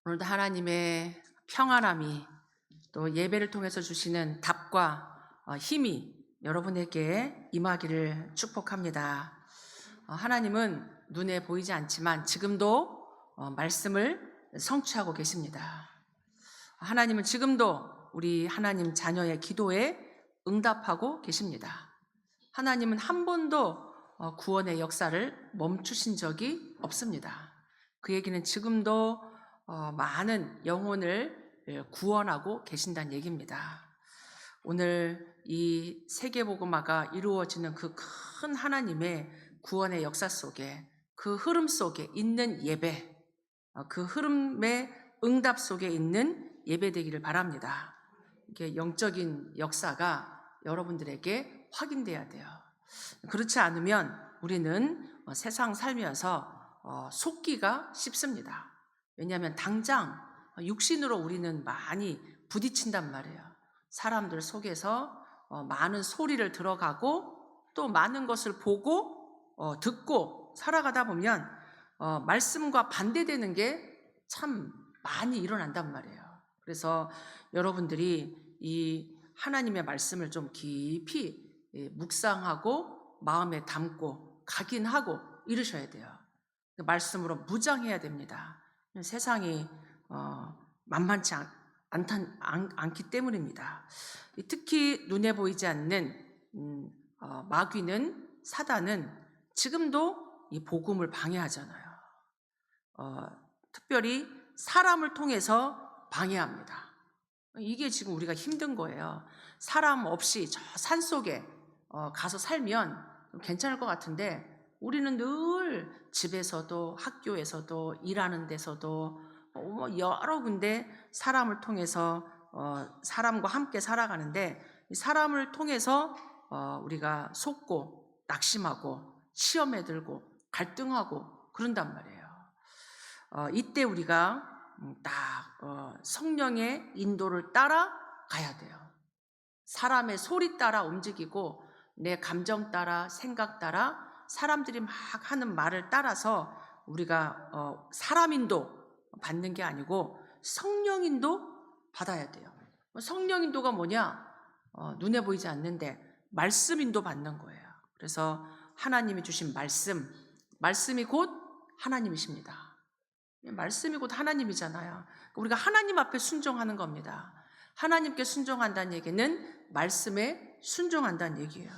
오늘도 하나님의 평안함이 또 예배를 통해서 주시는 답과 힘이 여러분에게 임하기를 축복합니다. 하나님은 눈에 보이지 않지만 지금도 말씀을 성취하고 계십니다. 하나님은 지금도 우리 하나님 자녀의 기도에 응답하고 계십니다. 하나님은 한 번도 구원의 역사를 멈추신 적이 없습니다. 그 얘기는 지금도 많은 영혼을 구원하고 계신다는 얘기입니다. 오늘 이 세계복음화가 이루어지는 그 큰 하나님의 구원의 역사 속에, 그 흐름 속에 있는 예배, 그 흐름의 응답 속에 있는 예배 되기를 바랍니다. 이게 영적인 역사가 여러분들에게 확인돼야 돼요. 그렇지 않으면 우리는 세상 살면서 속기가 쉽습니다. 왜냐하면 당장 육신으로 우리는 많이 부딪힌단 말이에요. 사람들 속에서 많은 소리를 들어가고 또 많은 것을 보고 듣고 살아가다 보면 말씀과 반대되는 게 참 많이 일어난단 말이에요. 그래서 여러분들이 이 하나님의 말씀을 좀 깊이 묵상하고 마음에 담고 각인하고 이러셔야 돼요. 말씀으로 무장해야 됩니다. 세상이 만만치 않기 때문입니다. 특히 눈에 보이지 않는 마귀는, 사단은 지금도 이 복음을 방해하잖아요. 특별히 사람을 통해서 방해합니다. 이게 지금 우리가 힘든 거예요. 사람 없이 저 산속에 가서 살면 괜찮을 것 같은데 우리는 늘 집에서도 학교에서도 일하는 데서도 여러 군데 사람을 통해서 사람과 함께 살아가는데 사람을 통해서 우리가 속고 낙심하고 시험에 들고 갈등하고 그런단 말이에요. 이때 우리가 딱 성령의 인도를 따라 가야 돼요. 사람의 소리 따라 움직이고 내 감정 따라 생각 따라 사람들이 막 하는 말을 따라서 우리가 사람 인도 받는 게 아니고 성령 인도 받아야 돼요. 성령 인도가 뭐냐? 눈에 보이지 않는데 말씀 인도 받는 거예요. 그래서 하나님이 주신 말씀이 곧 하나님이십니다. 말씀이 곧 하나님이잖아요. 우리가 하나님 앞에 순종하는 겁니다. 하나님께 순종한다는 얘기는 말씀에 순종한다는 얘기예요.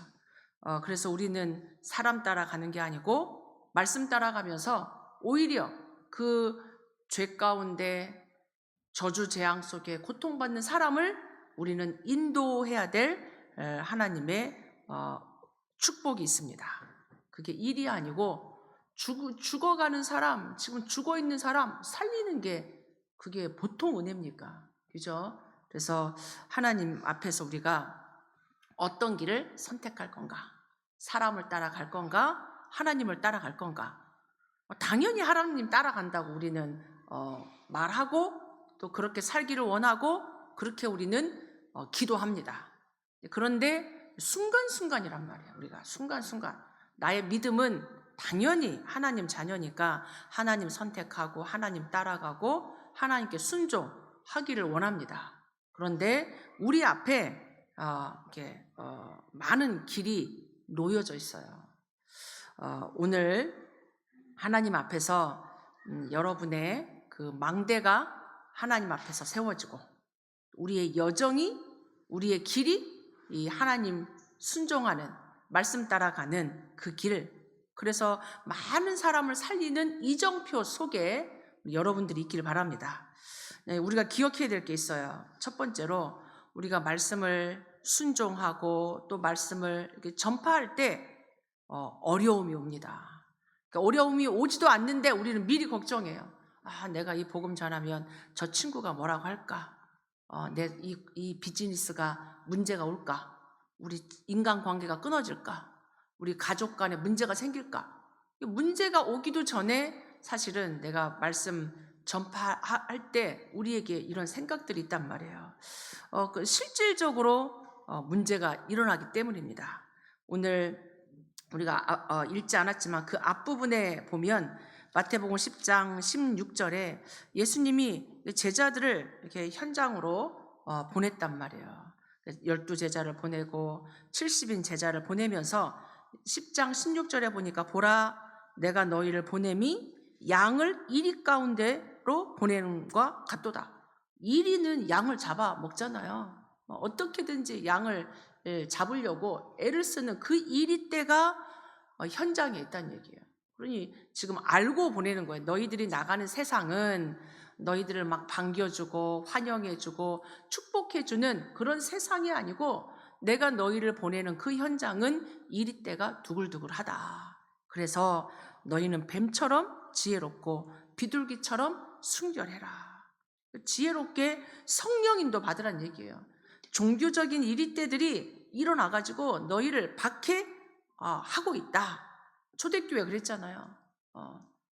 그래서 우리는 사람 따라가는 게 아니고 말씀 따라가면서 오히려 그 죄 가운데 저주 재앙 속에 고통받는 사람을 우리는 인도해야 될 하나님의 축복이 있습니다. 그게 일이 아니고 죽어가는 사람, 지금 죽어있는 사람 살리는 게 그게 보통 은혜입니까? 그죠? 그래서 하나님 앞에서 우리가 어떤 길을 선택할 건가? 사람을 따라갈 건가? 하나님을 따라갈 건가? 당연히 하나님 따라간다고 우리는 말하고 또 그렇게 살기를 원하고 그렇게 우리는 기도합니다. 그런데 순간순간이란 말이에요. 우리가 순간순간 나의 믿음은 당연히 하나님 자녀니까 하나님 선택하고 하나님 따라가고 하나님께 순종하기를 원합니다. 그런데 우리 앞에 이렇게 많은 길이 놓여져 있어요. 오늘 하나님 앞에서 여러분의 그 망대가 하나님 앞에서 세워지고 우리의 여정이, 우리의 길이 이 하나님 순종하는 말씀 따라가는 그 길, 그래서 많은 사람을 살리는 이정표 속에 여러분들이 있길 바랍니다. 우리가 기억해야 될 게 있어요. 첫 번째로 우리가 말씀을 순종하고 또 말씀을 이렇게 전파할 때 어려움이 옵니다. 그러니까 어려움이 오지도 않는데 우리는 미리 걱정해요. 내가 이 복음 전하면 저 친구가 뭐라고 할까? 내 이 비즈니스가 문제가 올까? 우리 인간관계가 끊어질까? 우리 가족 간에 문제가 생길까? 문제가 오기도 전에 사실은 내가 말씀 전파할 때 우리에게 이런 생각들이 있단 말이에요. 실질적으로 문제가 일어나기 때문입니다. 오늘 우리가 읽지 않았지만 그 앞부분에 보면 마태복음 10장 16절에 예수님이 제자들을 이렇게 현장으로 보냈단 말이에요. 12제자를 보내고 70인 제자를 보내면서 10장 16절에 보니까 보라 내가 너희를 보냄이 양을 이리 가운데로 보내는 것과 같도다. 이리는 양을 잡아 먹잖아요. 어떻게든지 양을 잡으려고 애를 쓰는 그 이리 때가 현장에 있다는 얘기예요. 그러니 지금 알고 보내는 거예요. 너희들이 나가는 세상은 너희들을 막 반겨주고 환영해주고 축복해주는 그런 세상이 아니고 내가 너희를 보내는 그 현장은 이리 때가 두글두글하다. 그래서 너희는 뱀처럼 지혜롭고 비둘기처럼 순결해라. 지혜롭게 성령인도 받으란 얘기예요. 종교적인 이리 때들이 일어나가지고 너희를 박해하고 있다. 초대교회 그랬잖아요.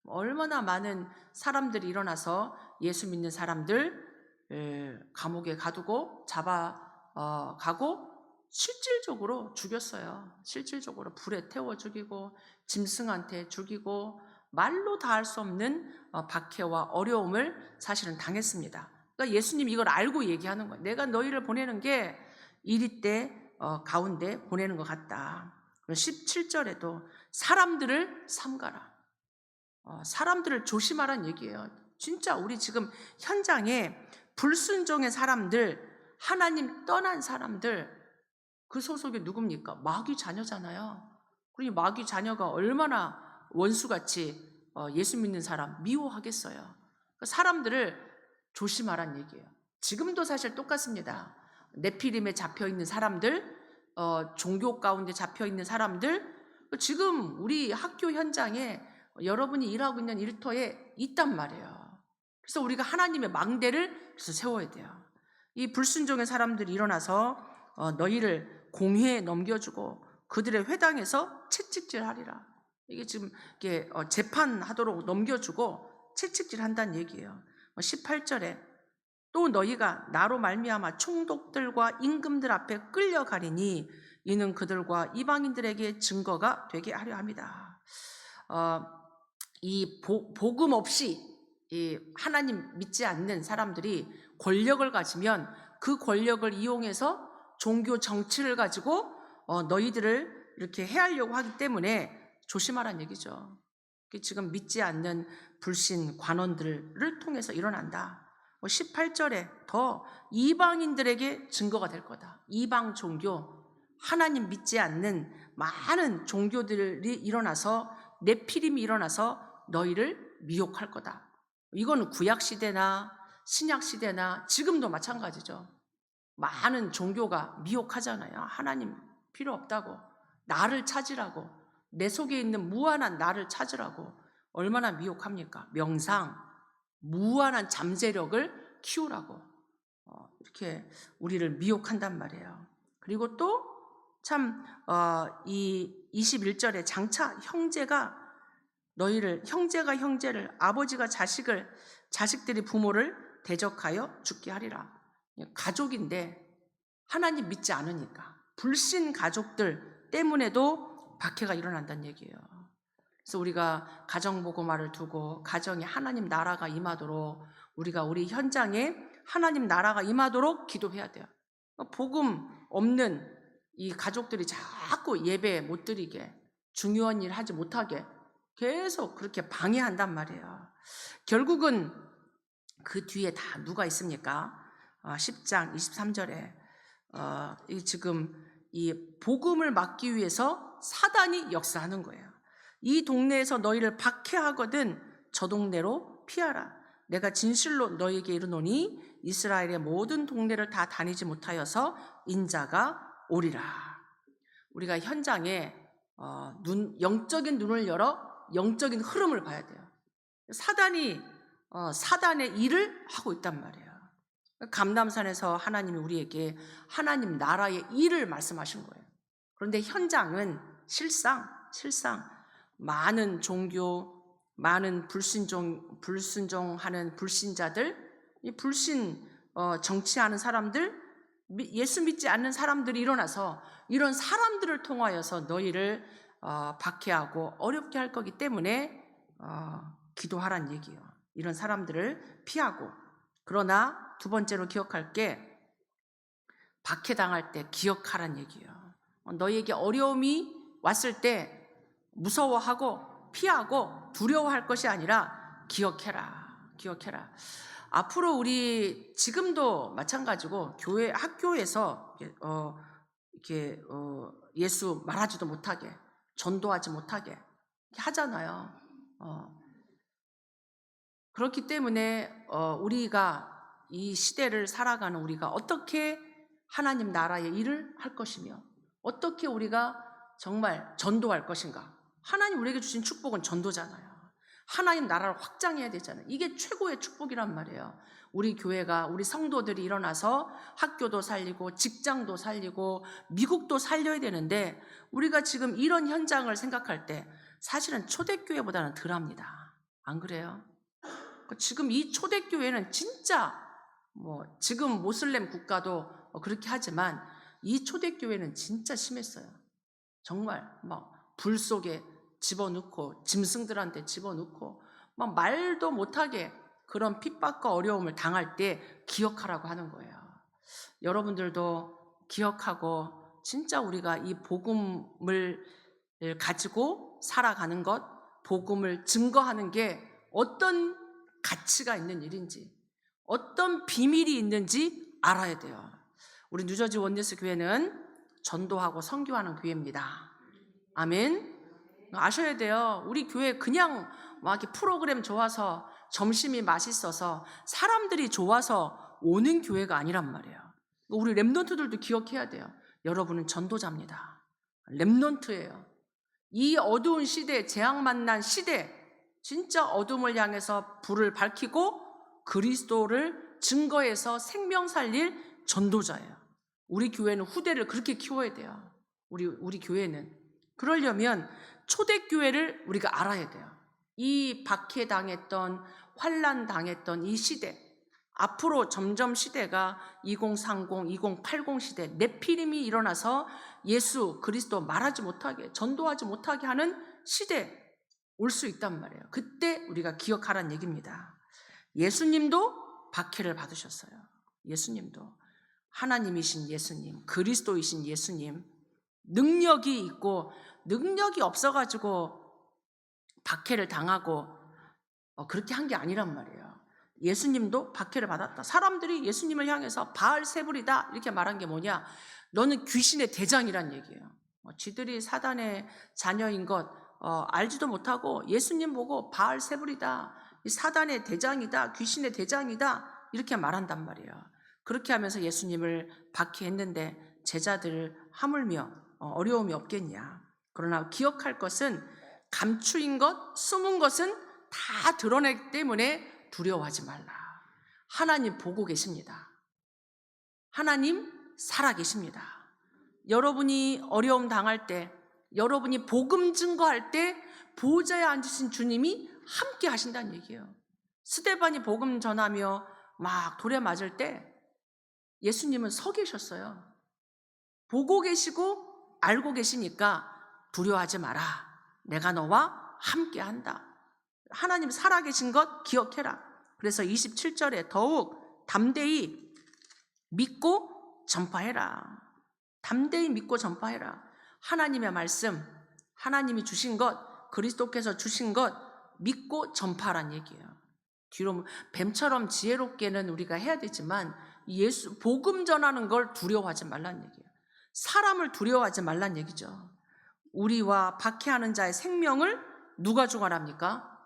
얼마나 많은 사람들이 일어나서 예수 믿는 사람들 감옥에 가두고 잡아가고 실질적으로 죽였어요. 실질적으로 불에 태워 죽이고 짐승한테 죽이고 말로 다 할 수 없는 박해와 어려움을 사실은 당했습니다. 그러니까 예수님이 이걸 알고 얘기하는 거예요. 내가 너희를 보내는 게 이리 때 가운데 보내는 것 같다. 17절에도 사람들을 삼가라. 사람들을 조심하라는 얘기예요. 진짜 우리 지금 현장에 불순종의 사람들, 하나님 떠난 사람들, 그 소속이 누굽니까? 마귀 자녀잖아요. 그러니 마귀 자녀가 얼마나 원수같이 예수 믿는 사람 미워하겠어요. 그러니까 사람들을 조심하라는 얘기예요. 지금도 사실 똑같습니다. 네피림에 잡혀있는 사람들, 종교 가운데 잡혀있는 사람들, 지금 우리 학교 현장에 여러분이 일하고 있는 일터에 있단 말이에요. 그래서 우리가 하나님의 망대를 그래서 세워야 돼요. 이 불순종의 사람들이 일어나서 너희를 공회에 넘겨주고 그들의 회당에서 채찍질하리라. 이게 지금 이게 재판하도록 넘겨주고 채찍질한다는 얘기예요. 18절에 또 너희가 나로 말미암아 총독들과 임금들 앞에 끌려가리니 이는 그들과 이방인들에게 증거가 되게 하려 합니다. 이 복음 없이 이 하나님 믿지 않는 사람들이 권력을 가지면 그 권력을 이용해서 종교 정치를 가지고 너희들을 이렇게 해하려고 하기 때문에 조심하라는 얘기죠. 지금 믿지 않는 불신 관원들을 통해서 일어난다. 18절에 더 이방인들에게 증거가 될 거다. 이방 종교, 하나님 믿지 않는 많은 종교들이 일어나서 네피림이 일어나서 너희를 미혹할 거다. 이건 구약시대나 신약시대나 지금도 마찬가지죠. 많은 종교가 미혹하잖아요. 하나님 필요 없다고, 나를 찾으라고, 내 속에 있는 무한한 나를 찾으라고. 얼마나 미혹합니까? 명상, 무한한 잠재력을 키우라고 이렇게 우리를 미혹한단 말이에요. 그리고 또 참 이 21절에 장차 형제가 형제를, 아버지가 자식을, 자식들이 부모를 대적하여 죽게 하리라. 가족인데 하나님 믿지 않으니까 불신 가족들 때문에도 박해가 일어난다는 얘기예요. 그래서 우리가 가정복음화를 두고 가정에 하나님 나라가 임하도록, 우리가 우리 현장에 하나님 나라가 임하도록 기도해야 돼요. 복음 없는 이 가족들이 자꾸 예배 못 드리게, 중요한 일 하지 못하게 계속 그렇게 방해한단 말이에요. 결국은 그 뒤에 다 누가 있습니까? 10장 23절에 지금 이 복음을 막기 위해서 사단이 역사하는 거예요. 이 동네에서 너희를 박해하거든 저 동네로 피하라. 내가 진실로 너희에게 이르노니 이스라엘의 모든 동네를 다 다니지 못하여서 인자가 오리라. 우리가 현장에 영적인 눈을 열어 영적인 흐름을 봐야 돼요. 사단이 사단의 일을 하고 있단 말이에요. 감람산에서 하나님이 우리에게 하나님 나라의 일을 말씀하신 거예요. 그런데 현장은 실상 많은 종교, 많은 불순종하는 불신자들, 이 불신 정치하는 사람들, 예수 믿지 않는 사람들이 일어나서 이런 사람들을 통하여서 너희를 박해하고 어렵게 할 거기 때문에 기도하란 얘기예요. 이런 사람들을 피하고. 그러나 두 번째로 기억할 게 박해당할 때 기억하란 얘기예요. 너희에게 어려움이 왔을 때 무서워하고 피하고 두려워할 것이 아니라 기억해라. 기억해라. 앞으로 우리 지금도 마찬가지고 교회 학교에서 예수 말하지도 못하게, 전도하지 못하게 이렇게 하잖아요. 그렇기 때문에 우리가 이 시대를 살아가는 우리가 어떻게 하나님 나라의 일을 할 것이며 어떻게 우리가 정말 전도할 것인가. 하나님 우리에게 주신 축복은 전도잖아요. 하나님 나라를 확장해야 되잖아요. 이게 최고의 축복이란 말이에요. 우리 교회가, 우리 성도들이 일어나서 학교도 살리고 직장도 살리고 미국도 살려야 되는데 우리가 지금 이런 현장을 생각할 때 사실은 초대교회보다는 덜합니다. 안 그래요? 지금 이 초대교회는 진짜 지금 모슬렘 국가도 그렇게 하지만 이 초대교회는 진짜 심했어요. 정말 막 불 속에 집어넣고 짐승들한테 집어넣고 막 말도 못하게 그런 핍박과 어려움을 당할 때 기억하라고 하는 거예요. 여러분들도 기억하고 진짜 우리가 이 복음을 가지고 살아가는 것, 복음을 증거하는 게 어떤 가치가 있는 일인지, 어떤 비밀이 있는지 알아야 돼요. 우리 뉴저지 원네스 교회는 전도하고 선교하는 교회입니다. 아멘. 아셔야 돼요. 우리 교회 그냥 막 이렇게 프로그램 좋아서 점심이 맛있어서 사람들이 좋아서 오는 교회가 아니란 말이에요. 우리 렘넌트들도 기억해야 돼요. 여러분은 전도자입니다. 렘넌트예요. 이 어두운 시대, 재앙 만난 시대, 진짜 어둠을 향해서 불을 밝히고 그리스도를 증거해서 생명 살릴 전도자예요. 우리 교회는 후대를 그렇게 키워야 돼요. 우리 교회는. 그러려면 초대교회를 우리가 알아야 돼요. 이 박해당했던, 환난당했던 이 시대, 앞으로 점점 시대가 2030, 2080 시대, 네피림이 일어나서 예수 그리스도 말하지 못하게, 전도하지 못하게 하는 시대 올 수 있단 말이에요. 그때 우리가 기억하란 얘기입니다. 예수님도 박해를 받으셨어요. 예수님도. 하나님이신 예수님, 그리스도이신 예수님, 능력이 있고 능력이 없어가지고 박해를 당하고 그렇게 한 게 아니란 말이에요. 예수님도 박해를 받았다. 사람들이 예수님을 향해서 바알세불이다 이렇게 말한 게 뭐냐? 너는 귀신의 대장이란 얘기예요. 쥐들이 사단의 자녀인 것 알지도 못하고 예수님 보고 바알세불이다, 사단의 대장이다, 귀신의 대장이다 이렇게 말한단 말이에요. 그렇게 하면서 예수님을 박해했는데 제자들을 하물며 어려움이 없겠냐. 그러나 기억할 것은 감추인 것, 숨은 것은 다 드러내기 때문에 두려워하지 말라. 하나님 보고 계십니다. 하나님 살아 계십니다. 여러분이 어려움 당할 때, 여러분이 복음 증거할 때 보좌에 앉으신 주님이 함께 하신다는 얘기예요. 스데반이 복음 전하며 막 돌에 맞을 때 예수님은 서 계셨어요. 보고 계시고 알고 계시니까 두려워하지 마라. 내가 너와 함께 한다. 하나님 살아계신 것 기억해라. 그래서 27절에 더욱 담대히 믿고 전파해라. 담대히 믿고 전파해라. 하나님의 말씀, 하나님이 주신 것, 그리스도께서 주신 것 믿고 전파하란 얘기예요. 뒤로 뱀처럼 지혜롭게는 우리가 해야 되지만 예수 복음 전하는 걸 두려워하지 말란 얘기예요. 사람을 두려워하지 말란 얘기죠. 우리와 박해하는 자의 생명을 누가 주관합니까?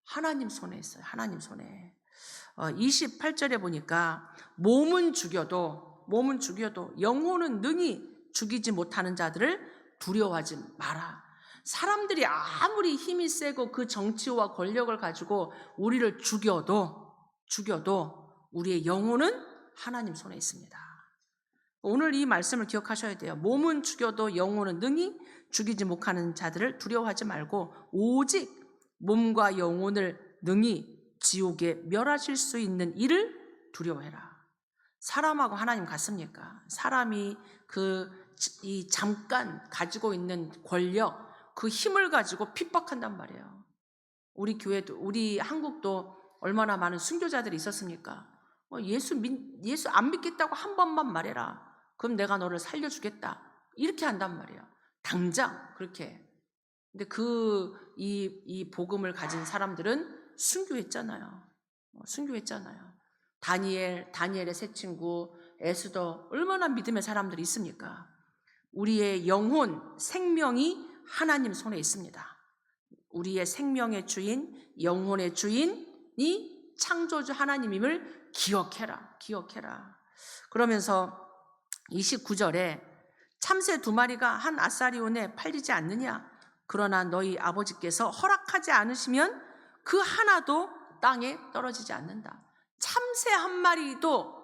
하나님 손에 있어요. 하나님 손에. 28절에 보니까 몸은 죽여도 영혼은 능히 죽이지 못하는 자들을 두려워하지 마라. 사람들이 아무리 힘이 세고 그 정치와 권력을 가지고 우리를 죽여도 우리의 영혼은 하나님 손에 있습니다. 오늘 이 말씀을 기억하셔야 돼요. 몸은 죽여도 영혼은 능히 죽이지 못하는 자들을 두려워하지 말고 오직 몸과 영혼을 능히 지옥에 멸하실 수 있는 이를 두려워해라. 사람하고 하나님 같습니까? 사람이 이 잠깐 가지고 있는 권력, 그 힘을 가지고 핍박한단 말이에요. 우리 교회도, 우리 한국도 얼마나 많은 순교자들이 있었습니까? 예수 안 믿겠다고 한 번만 말해라. 그럼 내가 너를 살려주겠다. 이렇게 한단 말이에요. 당장 그렇게. 근데 이 복음을 가진 사람들은 순교했잖아요. 순교했잖아요. 다니엘의 세 친구, 에스더, 얼마나 믿음의 사람들이 있습니까? 우리의 영혼, 생명이 하나님 손에 있습니다. 우리의 생명의 주인, 영혼의 주인이 창조주 하나님임을 기억해라. 그러면서 29절에 참새 2마리가 한 아사리온에 팔리지 않느냐? 그러나 너희 아버지께서 허락하지 않으시면 그 하나도 땅에 떨어지지 않는다. 참새 1마리도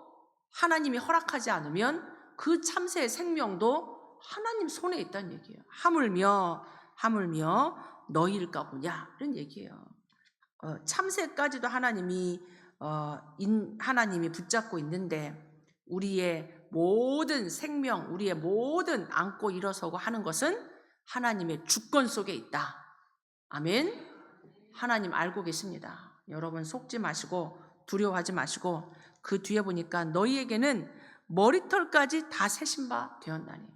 하나님이 허락하지 않으면 그 참새의 생명도 하나님 손에 있다는 얘기예요. 하물며 너희일까 보냐, 이런 얘기예요. 참새까지도 하나님이 붙잡고 있는데, 우리의 모든 생명, 우리의 모든 안고 일어서고 하는 것은 하나님의 주권 속에 있다. 아멘. 하나님 알고 계십니다. 여러분 속지 마시고 두려워하지 마시고, 그 뒤에 보니까 너희에게는 머리털까지 다 세신 바 되었나니.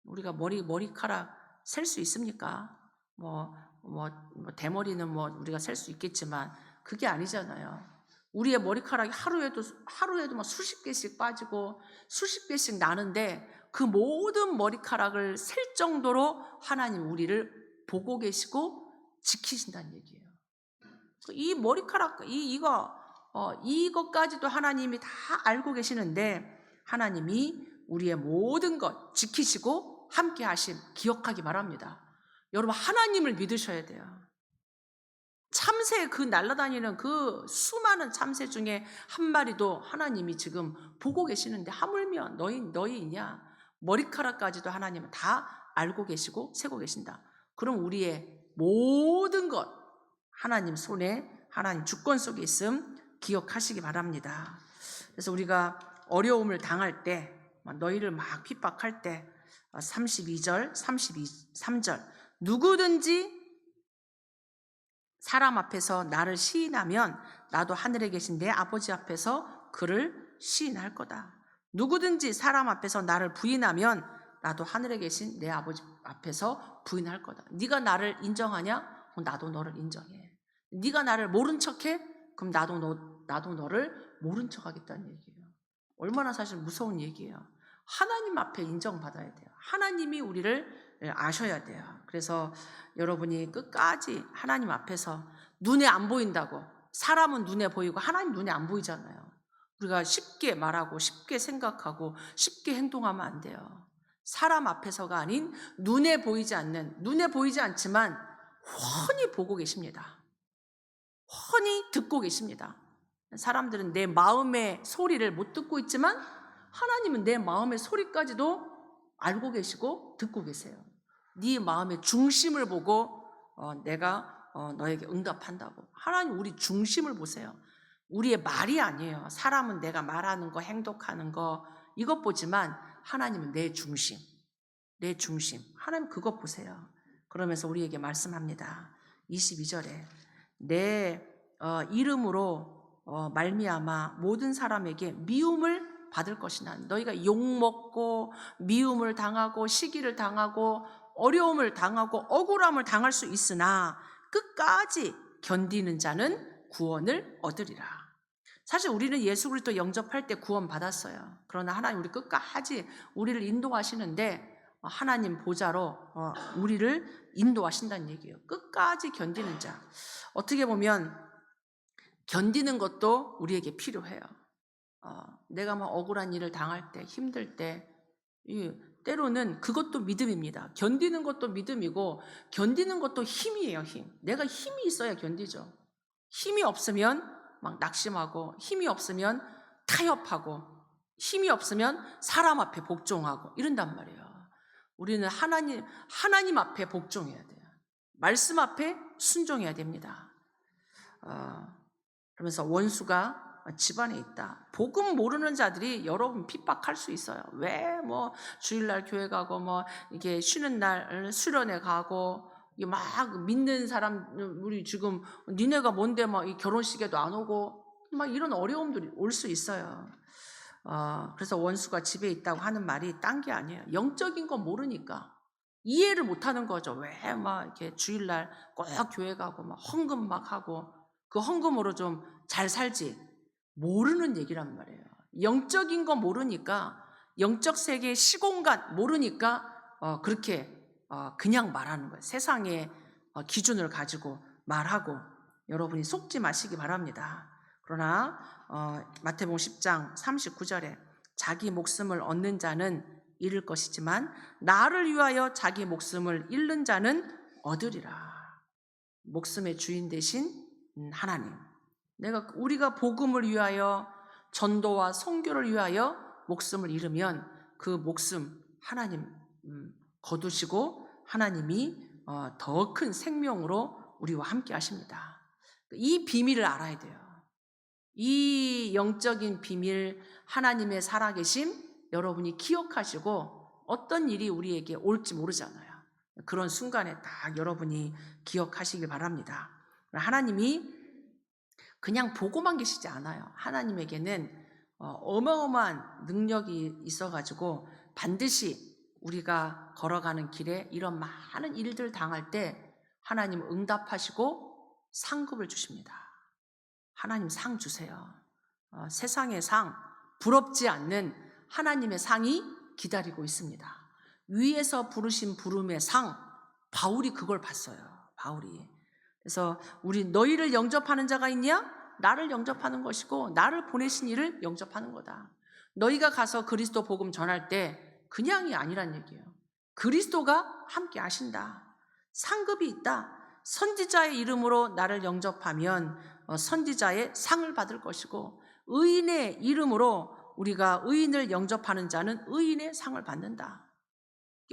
우리가 머리카락 셀 수 있습니까? 대머리는 우리가 셀 수 있겠지만 그게 아니잖아요. 우리의 머리카락이 하루에도 수십 개씩 빠지고 수십 개씩 나는데, 그 모든 머리카락을 셀 정도로 하나님 우리를 보고 계시고 지키신다는 얘기예요. 이 머리카락, 이것까지도 하나님이 다 알고 계시는데, 하나님이 우리의 모든 것 지키시고 함께 하심 기억하기 바랍니다. 여러분, 하나님을 믿으셔야 돼요. 참새, 그 날아다니는 그 수많은 참새 중에 1마리도 하나님이 지금 보고 계시는데, 하물며 너희냐? 머리카락까지도 하나님은 다 알고 계시고 세고 계신다. 그럼 우리의 모든 것 하나님 손에, 하나님 주권 속에 있음 기억하시기 바랍니다. 그래서 우리가 어려움을 당할 때, 너희를 막 핍박할 때, 32절, 33절, 누구든지 사람 앞에서 나를 시인하면 나도 하늘에 계신 내 아버지 앞에서 그를 시인할 거다. 누구든지 사람 앞에서 나를 부인하면 나도 하늘에 계신 내 아버지 앞에서 부인할 거다. 네가 나를 인정하냐? 그럼 나도 너를 인정해. 네가 나를 모른 척해? 그럼 나도 너를 모른 척하겠다는 얘기예요. 얼마나 사실 무서운 얘기예요. 하나님 앞에 인정받아야 돼요. 하나님이 우리를 아셔야 돼요. 그래서 여러분이 끝까지 하나님 앞에서, 눈에 안 보인다고, 사람은 눈에 보이고 하나님 눈에 안 보이잖아요. 우리가 쉽게 말하고 쉽게 생각하고 쉽게 행동하면 안 돼요. 사람 앞에서가 아닌 눈에 보이지 않지만 훤히 보고 계십니다. 훤히 듣고 계십니다. 사람들은 내 마음의 소리를 못 듣고 있지만 하나님은 내 마음의 소리까지도 알고 계시고 듣고 계세요. 네 마음의 중심을 보고 내가 너에게 응답한다고. 하나님 우리 중심을 보세요. 우리의 말이 아니에요. 사람은 내가 말하는 거, 행동하는 거, 이것 보지만 하나님은 내 중심. 하나님 그것 보세요. 그러면서 우리에게 말씀합니다. 22절에 내 이름으로 말미암아 모든 사람에게 미움을 받을 것이나, 너희가 욕먹고 미움을 당하고 시기를 당하고 어려움을 당하고 억울함을 당할 수 있으나 끝까지 견디는 자는 구원을 얻으리라. 사실 우리는 예수 그리스도 영접할 때 구원 받았어요. 그러나 하나님 우리 끝까지 우리를 인도하시는데, 하나님 보좌로 우리를 인도하신다는 얘기예요. 끝까지 견디는 자. 어떻게 보면 견디는 것도 우리에게 필요해요. 내가 막 억울한 일을 당할 때, 힘들 때, 때로는 그것도 믿음입니다. 견디는 것도 믿음이고 견디는 것도 힘이에요. 힘. 내가 힘이 있어야 견디죠. 힘이 없으면 막 낙심하고, 힘이 없으면 타협하고, 힘이 없으면 사람 앞에 복종하고 이런단 말이에요. 우리는 하나님 앞에 복종해야 돼요. 말씀 앞에 순종해야 됩니다. 그러면서 원수가 집안에 있다. 복음 모르는 자들이 여러분 핍박할 수 있어요. 왜 주일날 교회 가고 이게 쉬는 날 수련회 가고 이게 막 믿는 사람, 우리 지금 니네가 뭔데 막 이 결혼식에도 안 오고 막 이런 어려움들이 올 수 있어요. 그래서 원수가 집에 있다고 하는 말이 딴 게 아니에요. 영적인 거 모르니까 이해를 못 하는 거죠. 왜 막 이렇게 주일날 꼭 교회 가고 막 헌금 막 하고 그 헌금으로 좀 잘 살지, 모르는 얘기란 말이에요. 영적인 거 모르니까, 영적 세계 시공간 모르니까 그렇게 그냥 말하는 거예요. 세상의 기준을 가지고 말하고, 여러분이 속지 마시기 바랍니다. 그러나 마태복음 10장 39절에 자기 목숨을 얻는 자는 잃을 것이지만 나를 위하여 자기 목숨을 잃는 자는 얻으리라. 목숨의 주인 되신 하나님, 우리가 복음을 위하여, 전도와 선교를 위하여 목숨을 잃으면 그 목숨 하나님 거두시고 하나님이 더 큰 생명으로 우리와 함께 하십니다. 이 비밀을 알아야 돼요. 이 영적인 비밀, 하나님의 살아계심 여러분이 기억하시고, 어떤 일이 우리에게 올지 모르잖아요. 그런 순간에 딱 여러분이 기억하시길 바랍니다. 하나님이 그냥 보고만 계시지 않아요. 하나님에게는 어마어마한 능력이 있어가지고 반드시 우리가 걸어가는 길에 이런 많은 일들 당할 때 하나님 응답하시고 상급을 주십니다. 하나님 상 주세요. 세상의 상, 부럽지 않는 하나님의 상이 기다리고 있습니다. 위에서 부르신 부름의 상, 바울이 그걸 봤어요. 바울이. 그래서 우리 너희를 영접하는 자가 있냐? 나를 영접하는 것이고 나를 보내신 이를 영접하는 거다. 너희가 가서 그리스도 복음 전할 때 그냥이 아니란 얘기예요. 그리스도가 함께 하신다. 상급이 있다. 선지자의 이름으로 나를 영접하면 선지자의 상을 받을 것이고, 의인의 이름으로 우리가 의인을 영접하는 자는 의인의 상을 받는다.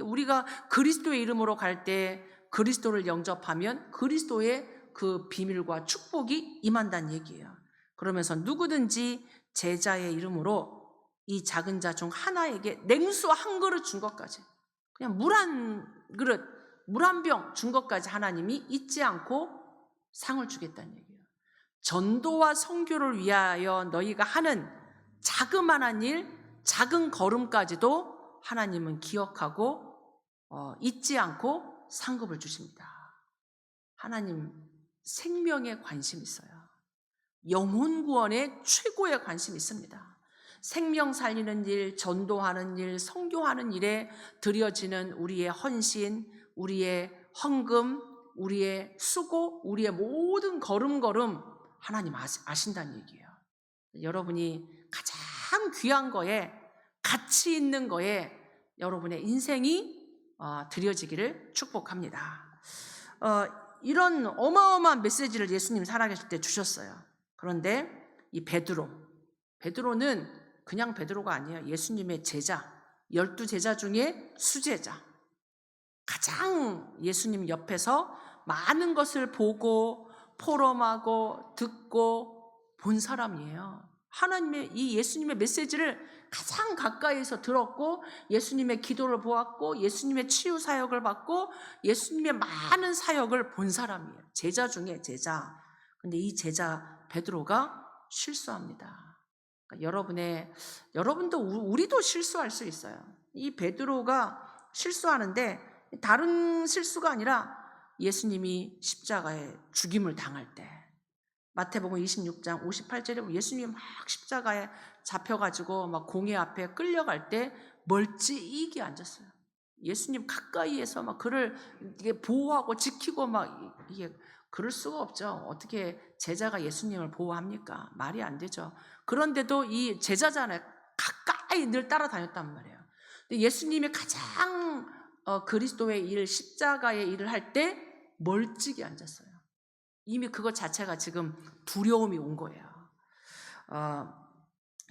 우리가 그리스도의 이름으로 갈 때 그리스도를 영접하면 그리스도의 그 비밀과 축복이 임한다는 얘기예요. 그러면서 누구든지 제자의 이름으로 이 작은 자 중 하나에게 냉수 한 그릇 준 것까지, 그냥 물 한 그릇, 물 한 병 준 것까지 하나님이 잊지 않고 상을 주겠다는 얘기예요. 전도와 선교를 위하여 너희가 하는 자그마한 일, 작은 걸음까지도 하나님은 기억하고 잊지 않고 상급을 주십니다. 하나님 생명에 관심이 있어요. 영혼 구원에 최고의 관심이 있습니다. 생명 살리는 일, 전도하는 일, 선교하는 일에 드려지는 우리의 헌신, 우리의 헌금, 우리의 수고, 우리의 모든 걸음걸음 하나님 아신다는 얘기예요. 여러분이 가장 귀한 거에, 가치 있는 거에 여러분의 인생이 드려지기를 축복합니다. 이런 어마어마한 메시지를 예수님 살아계실 때 주셨어요. 그런데 이 베드로는 그냥 베드로가 아니에요. 예수님의 제자, 12제자 중에 수제자, 가장 예수님 옆에서 많은 것을 보고 포럼하고 듣고 본 사람이에요. 하나님의 이 예수님의 메시지를 가장 가까이에서 들었고, 예수님의 기도를 보았고, 예수님의 치유 사역을 받고, 예수님의 많은 사역을 본 사람이에요. 제자 중에 제자. 근데 이 제자 베드로가 실수합니다. 그러니까 여러분도 우리도 실수할 수 있어요. 이 베드로가 실수하는데 다른 실수가 아니라 예수님이 십자가에 죽임을 당할 때, 마태복음 26장 58절에 예수님이 막 십자가에 잡혀가지고 막 공회 앞에 끌려갈 때 멀찌이게 앉았어요. 예수님 가까이에서 막 그를 보호하고 지키고 막, 이게 그럴 수가 없죠. 어떻게 제자가 예수님을 보호합니까? 말이 안 되죠. 그런데도 이 제자잖아요. 가까이 늘 따라다녔단 말이에요. 근데 예수님이 가장 그리스도의 일, 십자가의 일을 할 때 멀찍이 앉았어요. 이미 그것 자체가 지금 두려움이 온 거예요.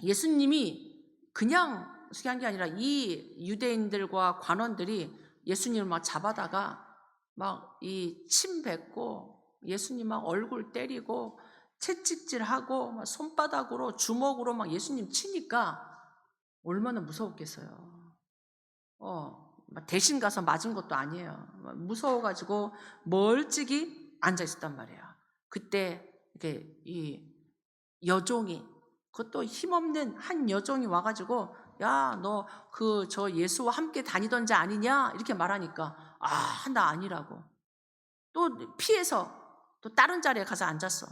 예수님이 그냥 한 게 아니라 이 유대인들과 관원들이 예수님을 막 잡아다가 막 이 침 뱉고 예수님 막 얼굴 때리고 채찍질하고 막 손바닥으로 주먹으로 막 예수님 치니까 얼마나 무서웠겠어요. 대신 가서 맞은 것도 아니에요. 무서워가지고 멀찍이 앉아 있었단 말이에요. 그때 이렇게 이 여종이, 그것도 힘없는 한 여종이 와가지고, 야, 너 저 예수와 함께 다니던 자 아니냐? 이렇게 말하니까, 나 아니라고. 또 피해서 또 다른 자리에 가서 앉았어.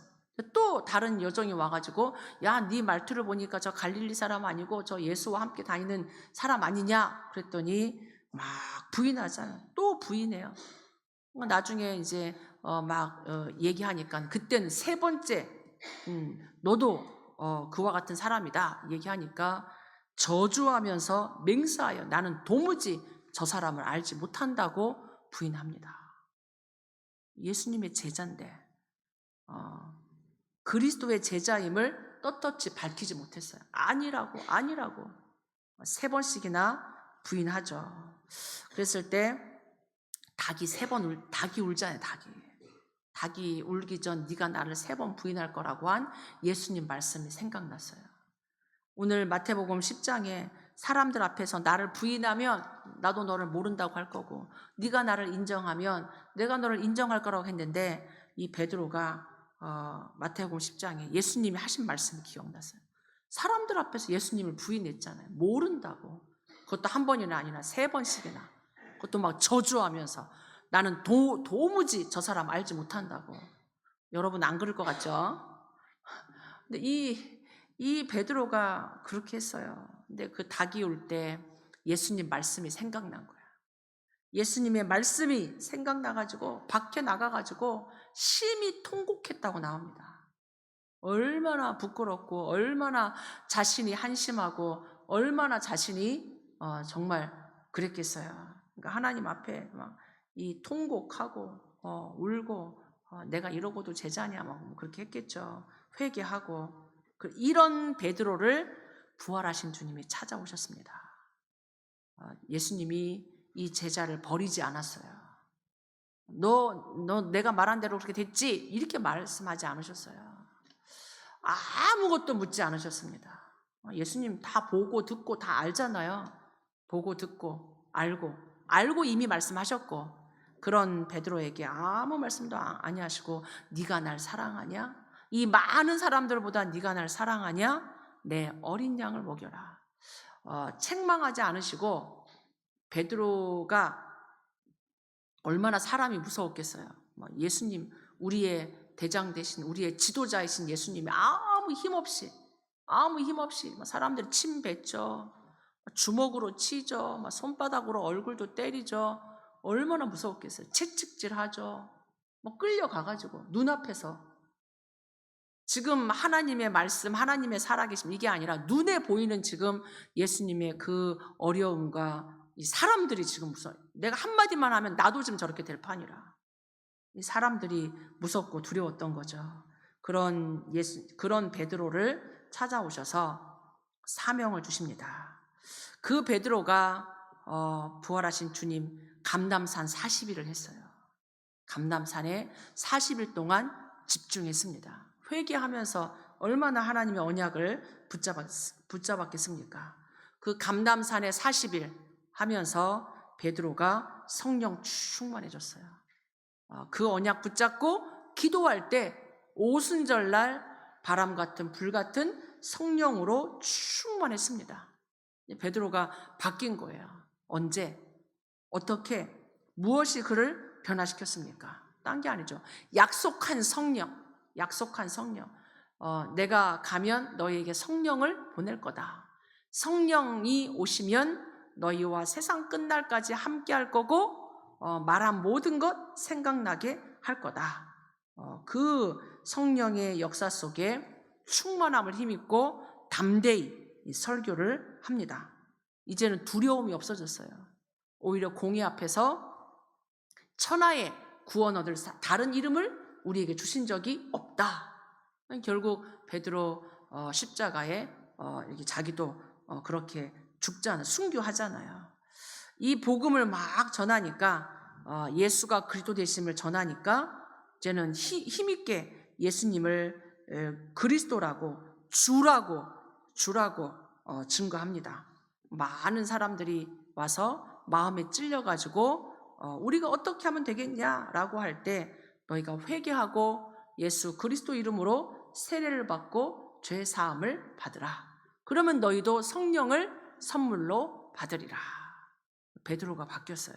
또 다른 여종이 와가지고, 야, 네 말투를 보니까 저 갈릴리 사람 아니고 저 예수와 함께 다니는 사람 아니냐? 그랬더니 막 부인하잖아요. 또 부인해요. 나중에 이제 얘기하니까, 그때는 세 번째, 너도 그와 같은 사람이다 얘기하니까 저주하면서 맹세하여 나는 도무지 저 사람을 알지 못한다고 부인합니다. 예수님의 제자인데 그리스도의 제자임을 떳떳이 밝히지 못했어요. 아니라고 세 번씩이나 부인하죠. 그랬을 때 닭이 울잖아요. 닭이 울기 전 네가 나를 3번 부인할 거라고 한 예수님 말씀이 생각났어요. 오늘 마태복음 10장에 사람들 앞에서 나를 부인하면 나도 너를 모른다고 할 거고, 네가 나를 인정하면 내가 너를 인정할 거라고 했는데, 이 베드로가 마태복음 10장에 예수님이 하신 말씀이 기억났어요. 사람들 앞에서 예수님을 부인했잖아요. 모른다고. 그것도 한 번이나 아니라 3번씩이나. 그것도 막 저주하면서 나는 도무지 저 사람 알지 못한다고. 여러분 안 그럴 것 같죠? 근데 이 베드로가 그렇게 했어요. 근데 그 닭이 울 때 예수님 말씀이 생각난 거야. 예수님의 말씀이 생각나가지고 밖에 나가가지고 심히 통곡했다고 나옵니다. 얼마나 부끄럽고 얼마나 자신이 한심하고 얼마나 자신이 정말 그랬겠어요. 그러니까 하나님 앞에 막 이 통곡하고 울고 내가 이러고도 제자냐 막 그렇게 했겠죠. 회개하고. 이런 베드로를 부활하신 주님이 찾아오셨습니다. 예수님이 이 제자를 버리지 않았어요. 너 내가 말한 대로 그렇게 됐지? 이렇게 말씀하지 않으셨어요. 아무것도 묻지 않으셨습니다. 예수님 다 보고 듣고 다 알잖아요. 보고 듣고 알고 이미 말씀하셨고, 그런 베드로에게 아무 말씀도 아니하시고 네가 날 사랑하냐? 이 많은 사람들보다 네가 날 사랑하냐? 내 어린 양을 먹여라. 책망하지 않으시고, 베드로가 얼마나 사람이 무서웠겠어요. 예수님, 우리의 대장 되신 우리의 지도자이신 예수님이 아무 힘없이 사람들이 침 뱉죠. 주먹으로 치죠. 손바닥으로 얼굴도 때리죠. 얼마나 무서웠겠어요. 채찍질하죠. 끌려가가지고 눈앞에서 지금 하나님의 말씀, 하나님의 살아계심 이게 아니라 눈에 보이는 지금 예수님의 그 어려움과 이 사람들이 지금 무서워요. 내가 한마디만 하면 나도 지금 저렇게 될 판이라. 이 사람들이 무섭고 두려웠던 거죠. 그런 베드로를 찾아오셔서 사명을 주십니다. 그 베드로가 부활하신 주님 감람산 40일을 했어요. 감람산에 40일 동안 집중했습니다. 회개하면서 얼마나 하나님의 언약을 붙잡았겠습니까? 그 감람산에 40일 하면서 베드로가 성령 충만해졌어요. 그 언약 붙잡고 기도할 때 오순절날 바람 같은 불 같은 성령으로 충만했습니다. 베드로가 바뀐 거예요. 언제? 어떻게? 무엇이 그를 변화시켰습니까? 딴 게 아니죠. 약속한 성령. 내가 가면 너희에게 성령을 보낼 거다. 성령이 오시면 너희와 세상 끝날까지 함께 할 거고 말한 모든 것 생각나게 할 거다. 그 성령의 역사 속에 충만함을 힘입고 담대히 설교를 합니다. 이제는 두려움이 없어졌어요. 오히려 공의 앞에서 천하의 구원 얻을 다른 이름을 우리에게 주신 적이 없다. 결국 베드로 십자가에 이렇게 자기도 그렇게 죽잖아요. 순교하잖아요. 이 복음을 막 전하니까 예수가 그리스도 되심을 전하니까 이제는 힘있게 예수님을 그리스도라고 주라고 증거합니다. 많은 사람들이 와서 마음에 찔려가지고 우리가 어떻게 하면 되겠냐라고 할 때 너희가 회개하고 예수 그리스도 이름으로 세례를 받고 죄 사함을 받으라. 그러면 너희도 성령을 선물로 받으리라. 베드로가 바뀌었어요.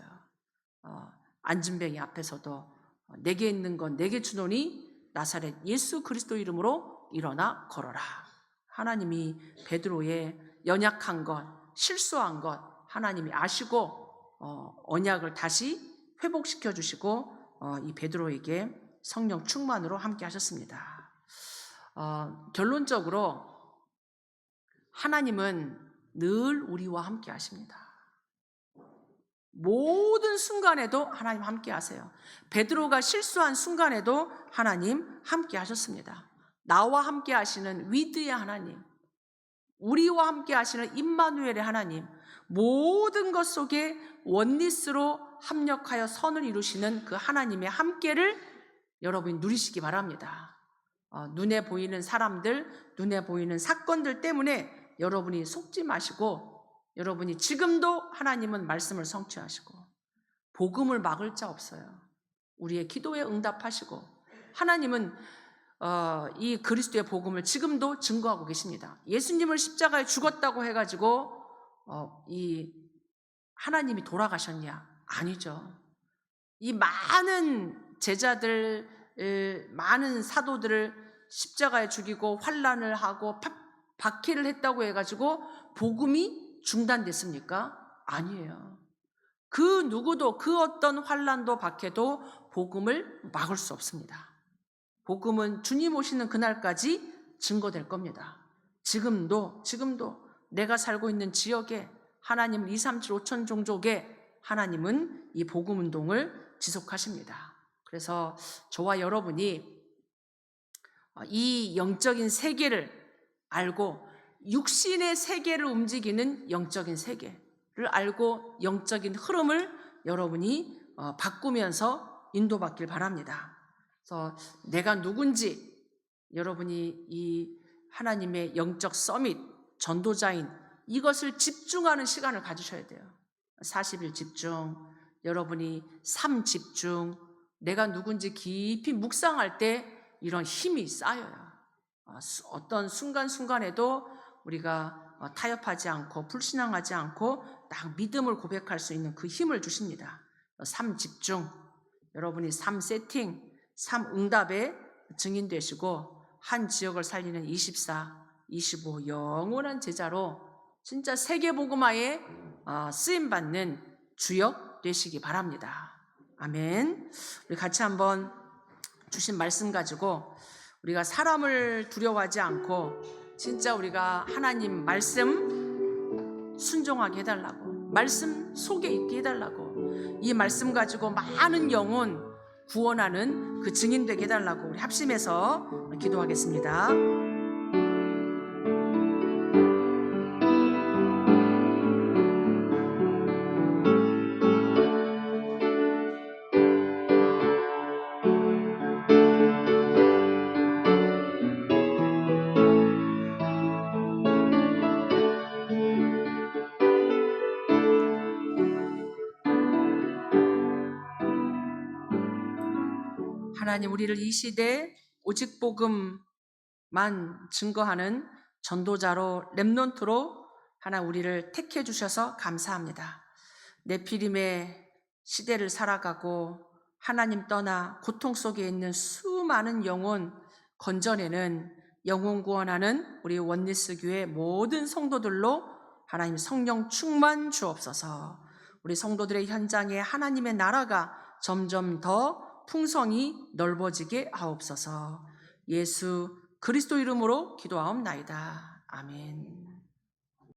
안진뱅이 앞에서도 내게 있는 건 내게 주노니 나사렛 예수 그리스도 이름으로 일어나 걸어라. 하나님이 베드로의 연약한 것, 실수한 것 하나님이 아시고 언약을 다시 회복시켜 주시고 이 베드로에게 성령 충만으로 함께 하셨습니다. 결론적으로 하나님은 늘 우리와 함께 하십니다. 모든 순간에도 하나님 함께 하세요. 베드로가 실수한 순간에도 하나님 함께 하셨습니다. 나와 함께 하시는 위드의 하나님, 우리와 함께 하시는 임마누엘의 하나님, 모든 것 속에 원리스로 합력하여 선을 이루시는 그 하나님의 함께를 여러분이 누리시기 바랍니다. 눈에 보이는 사람들, 눈에 보이는 사건들 때문에 여러분이 속지 마시고, 여러분이 지금도 하나님은 말씀을 성취하시고 복음을 막을 자 없어요. 우리의 기도에 응답하시고 하나님은 이 그리스도의 복음을 지금도 증거하고 계십니다. 예수님을 십자가에 죽었다고 해가지고 이 하나님이 돌아가셨냐? 아니죠. 이 많은 제자들, 많은 사도들을 십자가에 죽이고 환난을 하고 박해를 했다고 해가지고 복음이 중단됐습니까? 아니에요. 그 누구도 그 어떤 환난도 박해도 복음을 막을 수 없습니다. 복음은 주님 오시는 그날까지 증거될 겁니다. 지금도 내가 살고 있는 지역에 하나님은 237 5천 종족에 하나님은 이 복음 운동을 지속하십니다. 그래서 저와 여러분이 이 영적인 세계를 알고 육신의 세계를 움직이는 영적인 세계를 알고 영적인 흐름을 여러분이 바꾸면서 인도받길 바랍니다. 그래서 내가 누군지 여러분이 이 하나님의 영적 서밋, 전도자인 이것을 집중하는 시간을 가지셔야 돼요. 40일 집중, 여러분이 삶 집중, 내가 누군지 깊이 묵상할 때 이런 힘이 쌓여요. 어떤 순간순간에도 우리가 타협하지 않고 불신앙하지 않고 딱 믿음을 고백할 수 있는 그 힘을 주십니다. 삶 집중, 여러분이 삶 세팅, 삶 응답에 증인 되시고 한 지역을 살리는 24, 25 영원한 제자로 진짜 세계복음화에 쓰임받는 주역 되시기 바랍니다. 아멘. 우리 같이 한번 주신 말씀 가지고 우리가 사람을 두려워하지 않고 진짜 우리가 하나님 말씀 순종하게 해달라고, 말씀 속에 있게 해달라고, 이 말씀 가지고 많은 영혼 구원하는 그 증인 되게 해달라고 우리 합심해서 기도하겠습니다. 하나님, 우리를 이 시대 오직 복음만 증거하는 전도자로 렘넌트로 하나 우리를 택해 주셔서 감사합니다. 네피림의 시대를 살아가고 하나님 떠나 고통 속에 있는 수많은 영혼 건져내는 영혼 구원하는 우리 원리스 교회 모든 성도들로 하나님 성령 충만 주옵소서. 우리 성도들의 현장에 하나님의 나라가 점점 더 풍성이 넓어지게 하옵소서. 예수 그리스도 이름으로 기도하옵나이다. 아멘.